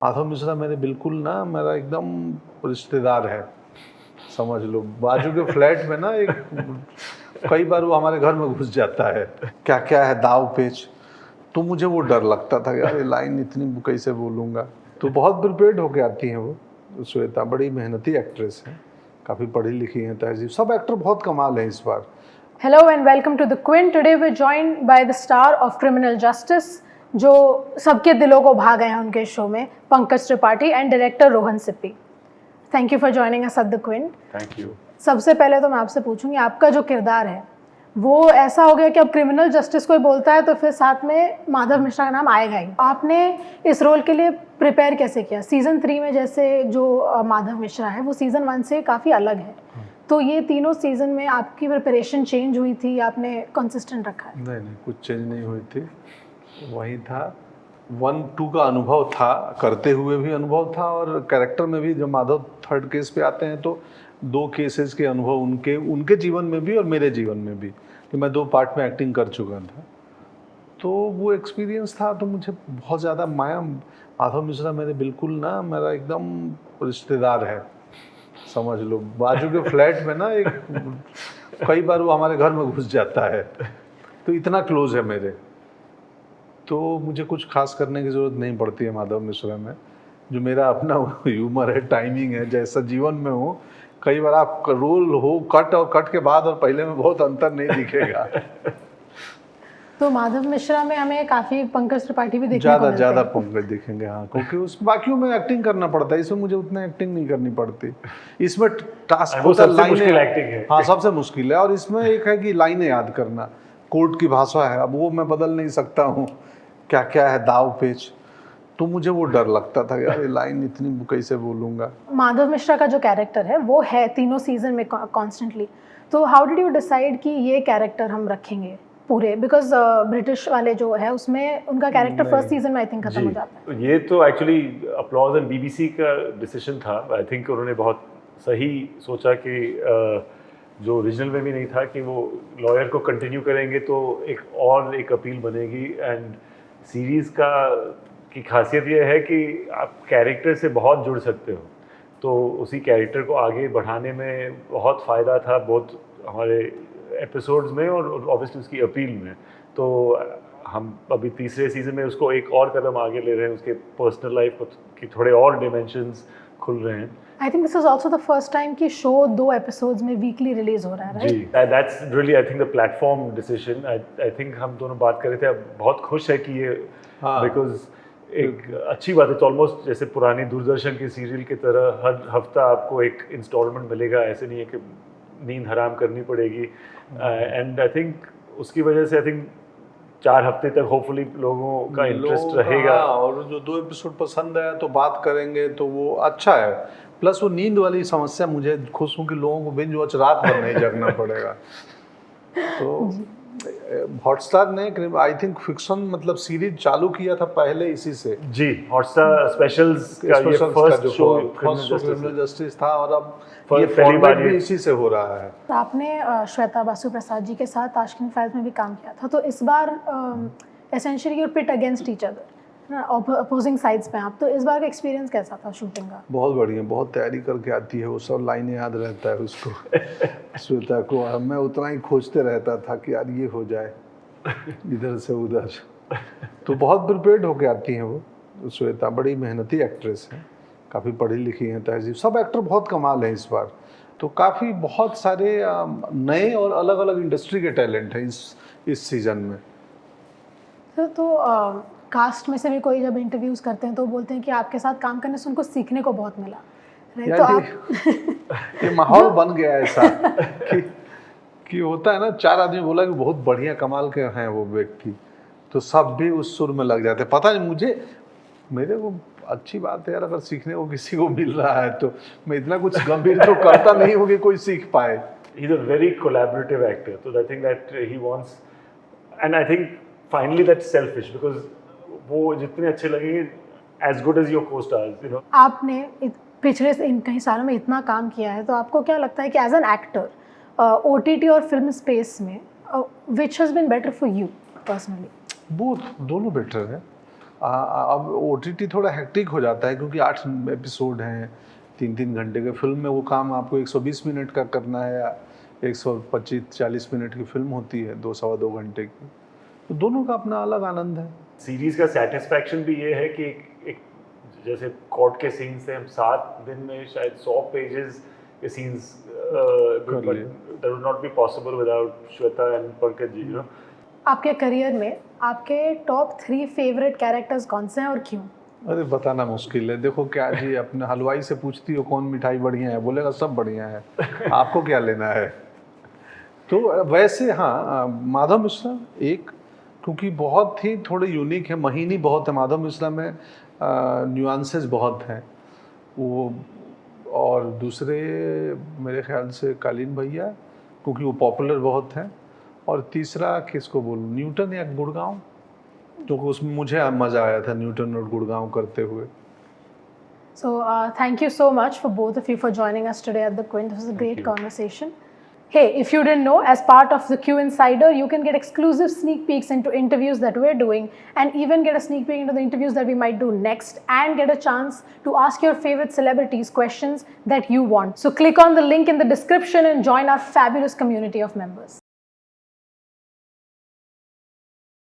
माधव मिश्रा मेरे बिल्कुल ना मेरा एकदम रिश्तेदार है, समझ लो। बाजू के फ्लैट में ना एक कई बार वो हमारे घर में घुस जाता है। क्या क्या है दाव पेच, तो मुझे वो डर लगता था यार ये लाइन इतनी कैसे बोलूँगा। तो बहुत प्रिपेयर्ड होके आती हैं वो श्वेता, बड़ी मेहनती एक्ट्रेस है, काफ़ी पढ़ी लिखी हैं, तहजीब। सब एक्टर बहुत कमाल है इस बार। Hello and welcome to The Quint. Today we're joined by the star of Criminal Justice, जो सबके दिलों को भा गए हैं उनके शो में, Pankaj Tripathi and director Rohan Sippy. Thank you for joining us at the Quint. Thank you. सबसे पहले तो मैं आपसे पूछूंगी, आपका जो किरदार है वो ऐसा हो गया कि अब क्रिमिनल जस्टिस कोई बोलता है तो फिर साथ में माधव मिश्रा का नाम आएगा ही. आपने इस रोल के लिए प्रिपेयर कैसे किया? सीज़न 3 में जैसे जो माधव मिश्रा है वो सीज़न 1 से काफ़ी अलग है, तो ये तीनों सीज़न में आपकी प्रिपरेशन चेंज हुई थी, आपने कंसिस्टेंट रखा है? नहीं, कुछ चेंज नहीं हुई थी, वही था. 1-2 का अनुभव था, करते हुए भी अनुभव था, और कैरेक्टर में भी जब माधव थर्ड केस पे आते हैं तो 2 केसेस के अनुभव उनके जीवन में भी और मेरे जीवन में भी, कि मैं 2 पार्ट में एक्टिंग कर चुका था, तो वो एक्सपीरियंस था. तो मुझे बहुत ज़्यादा माया. माधव मिश्रा मेरे बिल्कुल ना मेरा एकदम रिश्तेदार है, समझ लो. बाजू के फ्लैट में ना एक कई बार वो हमारे घर में घुस जाता है, तो इतना क्लोज है मेरे. तो मुझे कुछ खास करने की ज़रूरत नहीं पड़ती है माधव मिश्रा में. जो मेरा अपना ह्यूमर है, टाइमिंग है, जैसा जीवन में हो, कई बार आप रोल हो कट और कट के बाद और पहले में बहुत अंतर नहीं दिखेगा. तो माधव मिश्रा में हमें काफ़ी पंकज त्रिपाठी भी देखने को मिलते हैं. ज़्यादा पंकज दिखेंगे, हाँ, क्योंकि उस बाकियों में एक्टिंग करना पड़ता है, इसमें मुझे उतना एक्टिंग नहीं करनी पड़ती. इसमें टास्क होता है लाइनें, हाँ, सबसे मुश्किल है. और इसमें एक है कि लाइनें याद करना, कोर्ट की भाषा है, अब वो मैं बदल नहीं सकता हूँ. क्या क्या है दाव पेच, तो मुझे वो डर लगता था यार ये लाइन इतनी कैसे बोलूँगा. माधव मिश्रा का जो कैरेक्टर है वो है तीनों सीजन में कॉन्स्टेंटली, तो हाउ डिड यू डिसाइड कि ये कैरेक्टर हम रखेंगे पूरे? बिकॉज ब्रिटिश वाले जो है उसमें उनका कैरेक्टर फर्स्ट सीजन में आई थिंक खत्म हो जाता है. ये तो एक्चुअली अपलॉज एंड बीबीसी का डिसीजन था. आई थिंक उन्होंने बहुत सही सोचा कि जो ओरिजिनल में भी नहीं था कि वो लॉयर को कंटिन्यू करेंगे तो एक अपील बनेगी. एंड सीरीज़ की खासियत ये है कि आप कैरेक्टर से बहुत जुड़ सकते हो, तो उसी कैरेक्टर को आगे बढ़ाने में बहुत फ़ायदा था, बहुत हमारे एपिसोड्स में और ऑब्वियसली उसकी अपील में. तो हम अभी तीसरे सीज़न में उसको एक और कदम आगे ले रहे हैं, उसके पर्सनल लाइफ की थोड़े और डिमेंशंस खुल रहे हैं. I think this is also the first time कि शो 2 एपिसोड्स में वीकली रिलीज हो रहा है, राइट? जी, that's really I think the platform decision. I think हम दोनों बात कर रहे थे, अब बहुत खुश है कि ये, बिकॉज एक अच्छी बात है. तो ऑलमोस्ट जैसे पुरानी दूरदर्शन के सीरियल की तरह हर हफ्ता आपको एक इंस्टॉलमेंट मिलेगा, ऐसे नहीं है कि नींद हराम करनी पड़ेगी. एंड आई थिंक उसकी वजह से आई थिंक 4 हफ्ते तक होपफुली लोगों का इंटरेस्ट रहेगा. और जो 2 एपिसोड पसंद आया तो बात करेंगे, तो वो अच्छा है. प्लस वो नींद वाली समस्या, मुझे खुश हूँ कि लोगों को बिंज वॉच रात भर नहीं जगना पड़ेगा. तो हॉटस्टार ने आई थिंक फिक्शन मतलब सीरीज चालू किया था पहले इसी से. जी, हॉटस्टार स्पेशल्स का ये फर्स्ट शो क्रिमिनल जस्टिस था, और अब ये फॉर्मेट भी इसी से हो रहा है. तो आपने श्वेता बासु प्रसाद जी के साथ ताशकंद फाइल्स में भी काम किया था, तो इस बार essentially you pit against each other, opposing sides पे आप, तो इस बार का एक्सपीरियंस कैसा था शूटिंग का? बहुत बढ़िया, बहुत तैयारी करके आती है वो, सब लाइनें याद रहता है उसको. श्वेता को मैं उतना ही खोजते रहता था कि यार ये हो जाए इधर से उधर. तो बहुत प्रिपेयर्ड होके आती हैं वो श्वेता, बड़ी मेहनती एक्ट्रेस है, काफ़ी पढ़ी लिखी हैं, तहजीब. सब एक्टर बहुत कमाल है इस बार. तो काफ़ी बहुत सारे नए और अलग अलग इंडस्ट्री के टैलेंट हैं इस सीज़न में. तो कास्ट में से भी कोई जब इंटरव्यूज़ करते हैं तो बोलते हैं कि आपके साथ काम करने से उनको सीखने को बहुत मिला, राइट? तो आप ये माहौल बन गया ऐसा कि होता है ना, 4 आदमी बोला कि बहुत बढ़िया कमाल के हैं वो व्यक्ति, तो सब भी उस सुर में लग जाते. पता नहीं मेरे को अच्छी बात है यार, अगर सीखने को किसी को मिल रहा है तो मैं इतना कुछ गंभीर तो करता नहीं हूँ कि कोई सीख पाए. He is a very collaborative actor, तो I think that he wants, and I think finally that's selfish, because वो जितने अच्छे लगेंगे as good as your costars, you know. आपने पिछले कई सालों में इतना काम किया है, तो आपको क्या लगता है कि एज एन एक्टर OTT और फिल्म स्पेस में which has been better for you personally? Both, दोनों बेटर है. अब OTT थोड़ा हेक्टिक हो जाता है क्योंकि 8 एपिसोड हैं 3-3 घंटे के। फिल्म में वो काम आपको 120 मिनट का करना है या 125-40 मिनट की फिल्म होती है 2-2.25 घंटे की, तो दोनों का अपना अलग आनंद है। सीरीज का सेटिस्फैक्शन भी ये है कि एक जैसे कोर्ट के सीन्स थे, हम 7 दिन में शायद 100 पेजेस के scenes that would not be possible without Shweta and Pankaj ji, you know. आपके करियर में आपके टॉप 3 फेवरेट कैरेक्टर्स कौन से हैं और क्यों? अरे बताना मुश्किल है। देखो क्या जी, अपने हलवाई से पूछती हो कौन मिठाई बढ़िया है, बोलेगा सब बढ़िया है, आपको क्या लेना है। तो वैसे हाँ, माधव मिश्रा एक, क्योंकि बहुत ही थोड़े यूनिक है, महीनी बहुत है माधव मिश्रा में, न्यूआंसेस बहुत हैं वो। और दूसरे मेरे ख्याल से कालीन भैया, क्योंकि वो पॉपुलर बहुत हैं। और तीसरा किसको बोलूँ, न्यूटन या गुड़गांव, क्योंकि उसमें मुझे मज़ा आया था न्यूटन और गुड़गांव करते हुए। So thank you so much for both of you for joining us today at the Quint. This was a great conversation. Hey, if you didn't know, as part of the Q Insider, you can get exclusive sneak peeks into interviews that we're doing, and even get a sneak peek into the interviews that we might do next, and get a chance to ask your favorite celebrities questions that you want. So click on the link in the description and join our fabulous community of members.